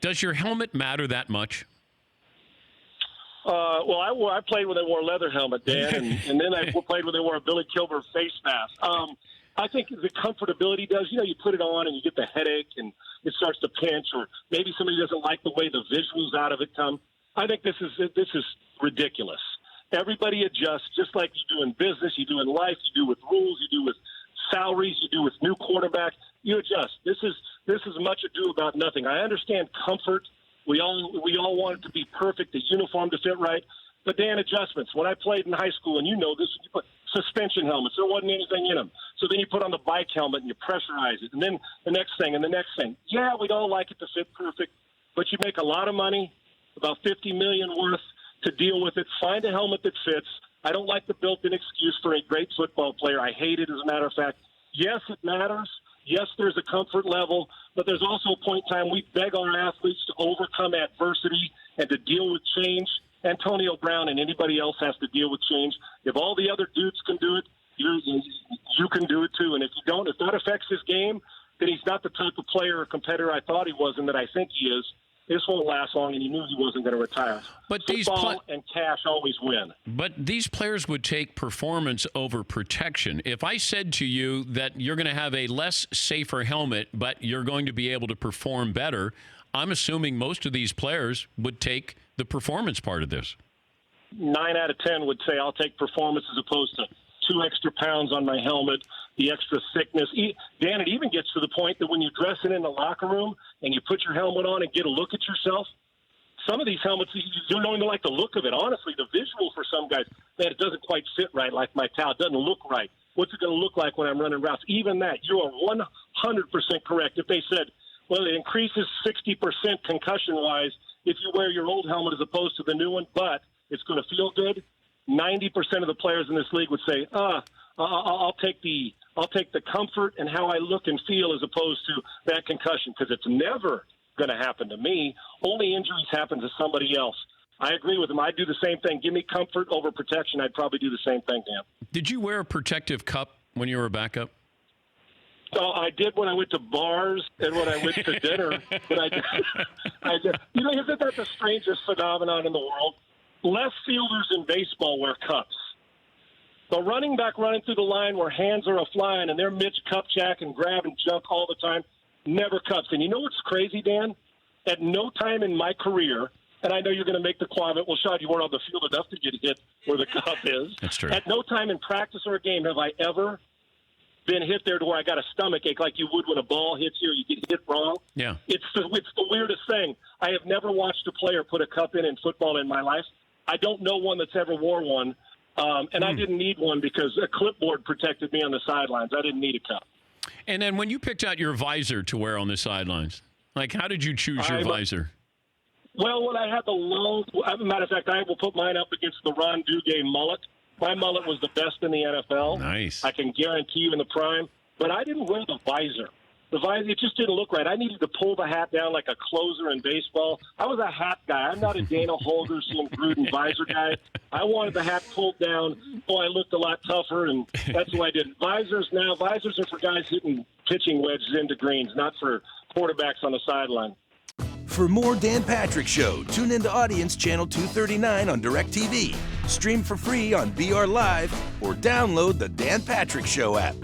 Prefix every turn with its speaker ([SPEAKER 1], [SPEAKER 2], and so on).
[SPEAKER 1] Does your helmet matter that much?
[SPEAKER 2] Well, I played when they wore a leather helmet, Dan, and then I played when they wore a Billy Kilmer face mask. I think the comfortability does. You put it on and you get the headache and it starts to pinch, or maybe somebody doesn't like the way the visuals out of it come. I think this is ridiculous. Everybody adjusts just like you do in business, you do in life, you do with rules, you do with salaries, you do with new quarterback. You adjust. This is much ado about nothing. I understand comfort. We all want it to be perfect, the uniform to fit right. But, Dan, adjustments. When I played in high school, and you know this, you put suspension helmets. There wasn't anything in them. So then you put on the bike helmet and you pressurize it. And then the next thing and the next thing. Yeah, we'd all like it to fit perfect, but you make a lot of money, about $50 million worth, to deal with it. Find a helmet that fits. I don't like the built-in excuse for a great football player. I hate it, as a matter of fact. Yes, it matters. Yes, there's a comfort level, but there's also a point in time we beg our athletes to overcome adversity and to deal with change. Antonio Brown and anybody else has to deal with change. If all the other dudes can do it, you can do it too. And if you don't, if that affects his game, then he's not the type of player or competitor I thought he was and that I think he is. This won't last long, and he knew he wasn't going to retire.
[SPEAKER 1] But
[SPEAKER 2] football and cash always win.
[SPEAKER 1] But these players would take performance over protection. If I said to you that you're going to have a less safer helmet, but you're going to be able to perform better, I'm assuming most of these players would take the performance part of this.
[SPEAKER 2] 9 out of 10 would say I'll take performance as opposed to 2 extra pounds on my helmet, the extra thickness. Dan, it even gets to the point that when you dress it in the locker room and you put your helmet on and get a look at yourself, some of these helmets, you don't even like the look of it. Honestly, the visual for some guys, man, it doesn't quite fit right like my towel. It doesn't look right. What's it going to look like when I'm running routes? Even that, you are 100% correct. If they said, well, it increases 60% concussion-wise if you wear your old helmet as opposed to the new one, but it's going to feel good, 90% of the players in this league would say, I'll take the comfort and how I look and feel as opposed to that concussion, because it's never going to happen to me. Only injuries happen to somebody else. I agree with him. I'd do the same thing. Give me comfort over protection. I'd probably do the same thing, Dan.
[SPEAKER 1] Did you wear a protective cup when you were a backup?
[SPEAKER 2] So I did when I went to bars and when I went to dinner. But I did. Isn't that the strangest phenomenon in the world? Left fielders in baseball wear cups. The running back running through the line where hands are a-flying and they're Mitch Kupchak and grabbing junk all the time, never cups. And you know what's crazy, Dan? At no time in my career, and I know you're going to make the comment, well, Sean, you weren't on the field enough to get hit where the cup is.
[SPEAKER 1] That's true.
[SPEAKER 2] At no time in practice or a game have I ever been hit there to where I got a stomach ache like you would when a ball hits you or you get hit wrong.
[SPEAKER 1] Yeah.
[SPEAKER 2] It's the weirdest thing. I have never watched a player put a cup in football in my life. I don't know one that's ever wore one, and I didn't need one because a clipboard protected me on the sidelines. I didn't need a cup.
[SPEAKER 1] And then when you picked out your visor to wear on the sidelines, like how did you choose your visor?
[SPEAKER 2] Well, when I had the long – as a matter of fact, I will put mine up against the Ron Duguay mullet. My mullet was the best in the NFL.
[SPEAKER 1] Nice.
[SPEAKER 2] I can guarantee you in the prime. But I didn't wear the visor. The visor, it just didn't look right. I needed to pull the hat down like a closer in baseball. I was a hat guy. I'm not a Dana Holgorsen Gruden visor guy. I wanted the hat pulled down. Oh, I looked a lot tougher, and that's what I did. Visors are for guys hitting pitching wedges into greens, not for quarterbacks on the sideline.
[SPEAKER 3] For more Dan Patrick Show, tune into Audience Channel 239 on DirecTV. Stream for free on BR Live or download the Dan Patrick Show app.